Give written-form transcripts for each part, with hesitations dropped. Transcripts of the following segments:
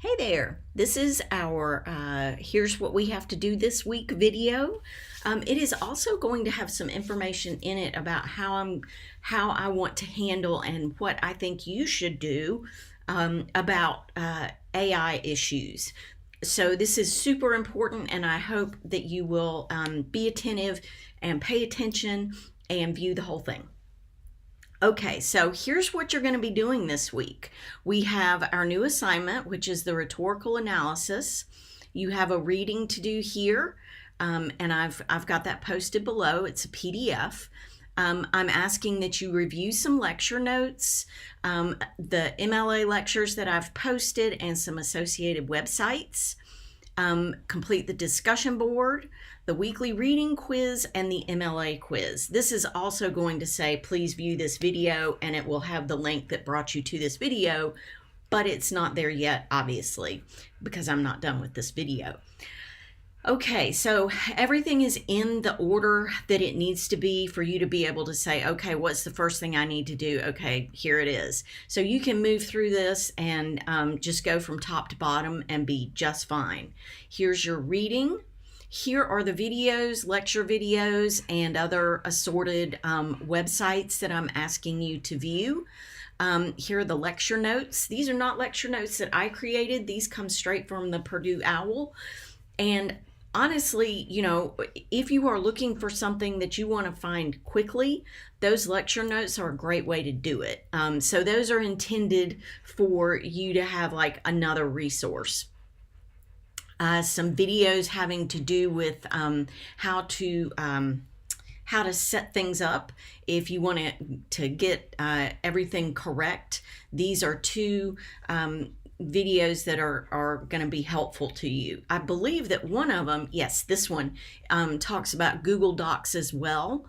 Hey there, this is our Here's What We Have to Do This Week video. It is also going to have some information in it about how I want to handle and what I think you should do about AI issues. So this is super important, and I hope that you will be attentive and pay attention and view the whole thing. Okay, so here's what you're going to be doing this week. We have our new assignment, which is the rhetorical analysis. You have a reading to do here, and I've got that posted below. It's a PDF. I'm asking that you review some lecture notes, the MLA lectures that I've posted, and some associated websites. Complete the discussion board, the weekly reading quiz, and the MLA quiz. This is also going to say, please view this video, and it will have the link that brought you to this video, but it's not there yet, obviously, because I'm not done with this video. Okay, so everything is in the order that it needs to be for you to be able to say, okay, what's the first thing I need to do? Okay, here it is. So you can move through this and just go from top to bottom and be just fine. Here's your reading. Here are the videos, lecture videos, and other assorted websites that I'm asking you to view. Here are the lecture notes. These are not lecture notes that I created. These come straight from the Purdue OWL. And honestly, if you are looking for something that you want to find quickly, those lecture notes are a great way to do it. So those are intended for you to have like another resource. Some videos having to do with how to set things up if you want to get everything correct. These are two videos that are going to be helpful to you. I believe that one of them, yes, this one talks about Google Docs as well,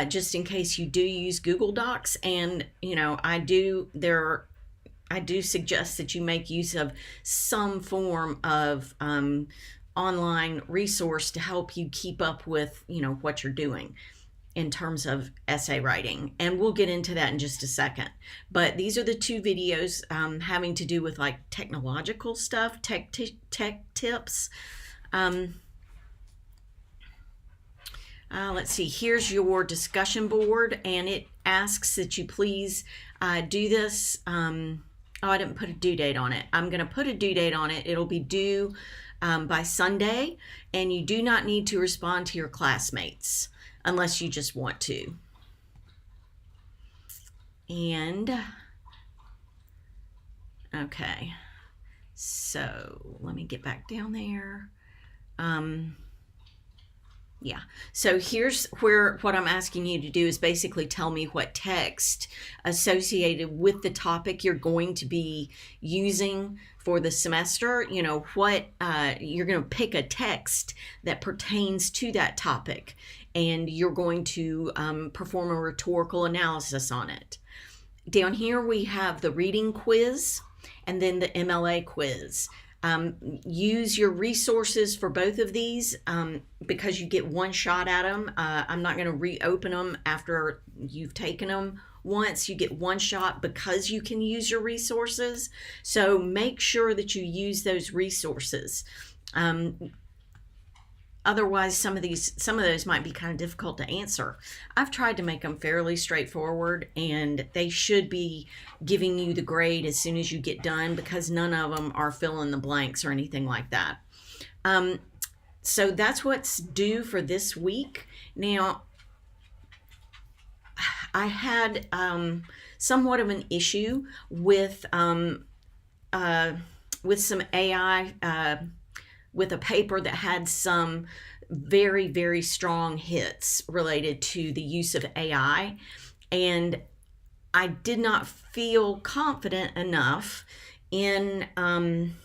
just in case you do use Google Docs. And I do suggest that you make use of some form of online resource to help you keep up with what you're doing in terms of essay writing, and we'll get into that in just a second. But these are the two videos having to do with like technological stuff, tech tips. Let's see, here's your discussion board, and it asks that you please do this. I didn't put a due date on it. I'm going to put a due date on it. It'll be due by Sunday, and you do not need to respond to your classmates unless you just want to. And okay, so let me get back down there. Yeah, so here's what I'm asking you to do is basically tell me what text associated with the topic you're going to be using for the semester. What you're going to pick a text that pertains to that topic, and you're going to perform a rhetorical analysis on it. Down here we have the reading quiz and then the MLA quiz. Use your resources for both of these because you get one shot at them. I'm not going to reopen them after you've taken them once. You get one shot because you can use your resources. So make sure that you use those resources. Otherwise, some of those might be kind of difficult to answer. I've tried to make them fairly straightforward, and they should be giving you the grade as soon as you get done because none of them are fill in the blanks or anything like that. So that's what's due for this week. Now, I had somewhat of an issue with some AI. With a paper that had some very, very strong hits related to the use of AI. And I did not feel confident enough in, in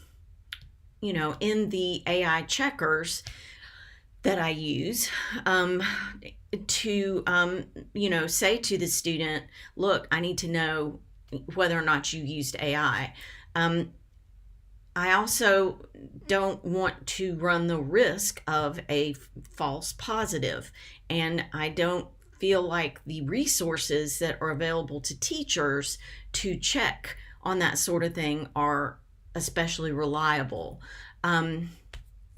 the AI checkers that I use to, say to the student, look, I need to know whether or not you used AI. I also don't want to run the risk of a false positive, and I don't feel like the resources that are available to teachers to check on that sort of thing are especially reliable.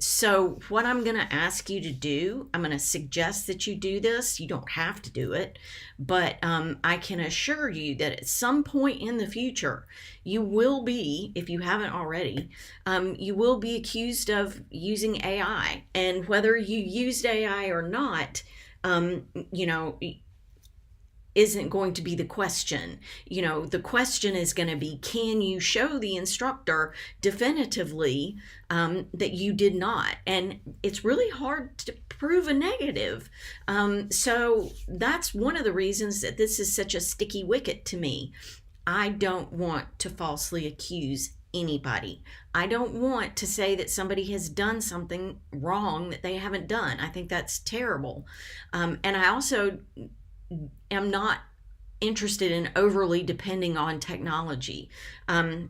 So what I'm going to ask you to do, I'm going to suggest that you do this. You don't have to do it, but I can assure you that at some point in the future, you will be, if you haven't already, you will be accused of using AI. And whether you used AI or not, you know, isn't going to be the question. You know, the question is going to be, can you show the instructor definitively that you did not? And it's really hard to prove a negative. So that's one of the reasons that this is such a sticky wicket to me. I don't want to falsely accuse anybody. I don't want to say that somebody has done something wrong that they haven't done. I think that's terrible. And I also am not interested in overly depending on technology. I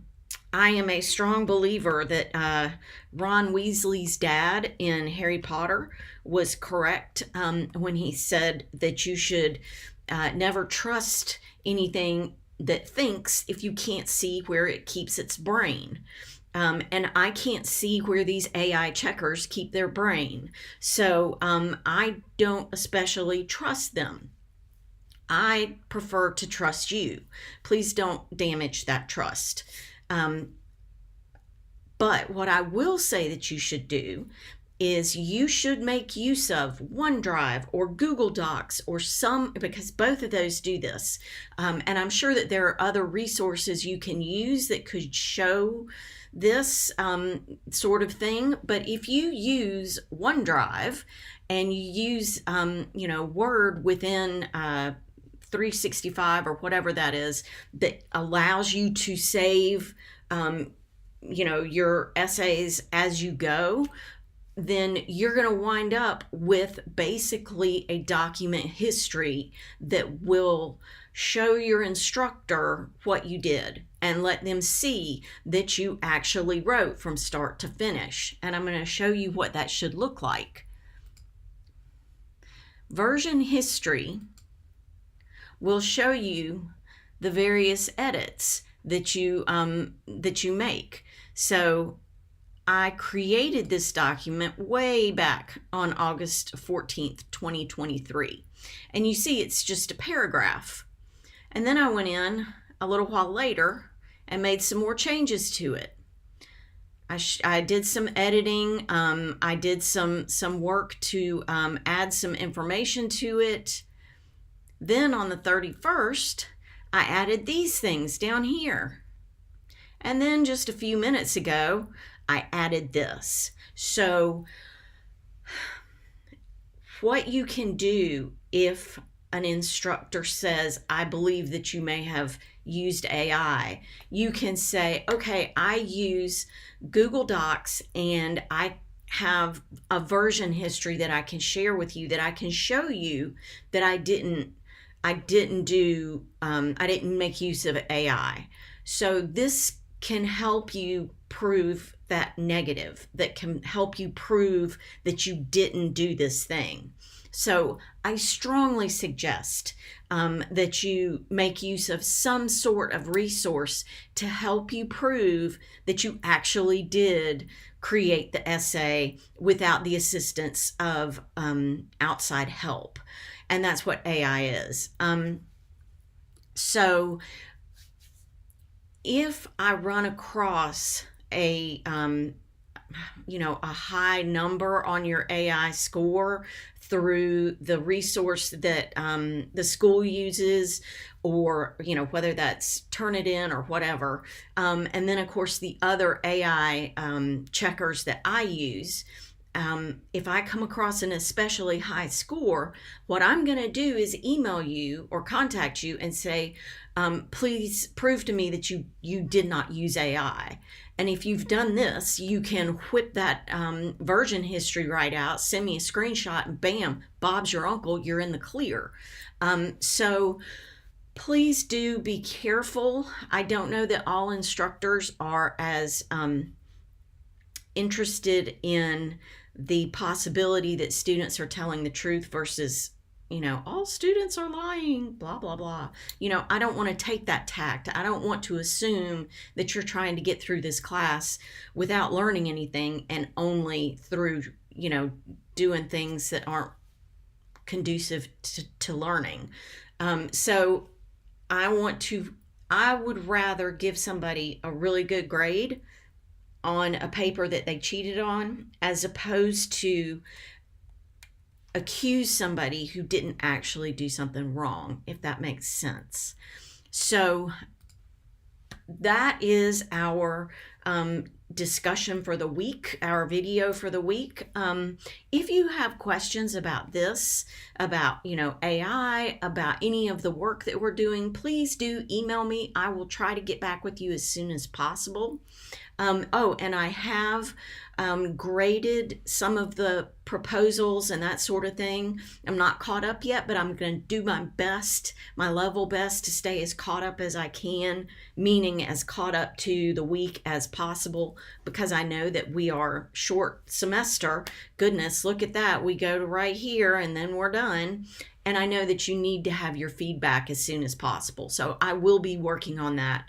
am a strong believer that Ron Weasley's dad in Harry Potter was correct when he said that you should never trust anything that thinks if you can't see where it keeps its brain. And I can't see where these AI checkers keep their brain. So I don't especially trust them. I prefer to trust you. Please don't damage that trust. But what I will say that you should do is you should make use of OneDrive or Google Docs or because both of those do this. And I'm sure that there are other resources you can use that could show this sort of thing. But if you use OneDrive and you use, Word within 365 or whatever that is, that allows you to save your essays as you go, then you're going to wind up with basically a document history that will show your instructor what you did and let them see that you actually wrote from start to finish. And I'm going to show you what that should look like. Version history will show you the various edits that you make. So I created this document way back on August 14th, 2023. And you see it's just a paragraph. And then I went in a little while later and made some more changes to it. I did some editing. I did some work to add some information to it. Then on the 31st, I added these things down here. And then just a few minutes ago, I added this. So what you can do if an instructor says, I believe that you may have used AI, you can say, okay, I use Google Docs and I have a version history that I can share with you, that I can show you that I didn't make use of AI. So this can help you prove that negative, that can help you prove that you didn't do this thing. So I strongly suggest that you make use of some sort of resource to help you prove that you actually did create the essay without the assistance of outside help. And that's what AI is. So if I run across a high number on your AI score through the resource that the school uses, or whether that's Turnitin or whatever, and then of course the other AI checkers that I use, if I come across an especially high score, what I'm going to do is email you or contact you and say, please prove to me that you did not use AI. And if you've done this, you can whip that version history right out, send me a screenshot, and bam, Bob's your uncle, you're in the clear. So please do be careful. I don't know that all instructors are as interested in the possibility that students are telling the truth versus all students are lying, blah, blah, blah. I don't want to take that tact. I don't want to assume that you're trying to get through this class without learning anything and only through, doing things that aren't conducive to learning. So I would rather give somebody a really good grade on a paper that they cheated on as opposed to accuse somebody who didn't actually do something wrong, if that makes sense. So that is our discussion for the week, our video for the week. If you have questions about this, about AI, about any of the work that we're doing, please do email me. I will try to get back with you as soon as possible. And I have graded some of the proposals and that sort of thing. I'm not caught up yet, but I'm going to do my best, my level best, to stay as caught up as I can, meaning as caught up to the week as possible, because I know that we are short semester. Goodness, look at that. We go to right here and then we're done. And I know that you need to have your feedback as soon as possible. So I will be working on that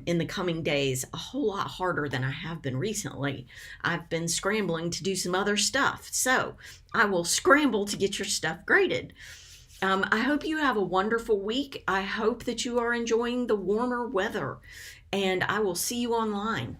in the coming days a whole lot harder than I have been recently. I've been scrambling to do some other stuff. So I will scramble to get your stuff graded. I hope you have a wonderful week. I hope that you are enjoying the warmer weather. And I will see you online.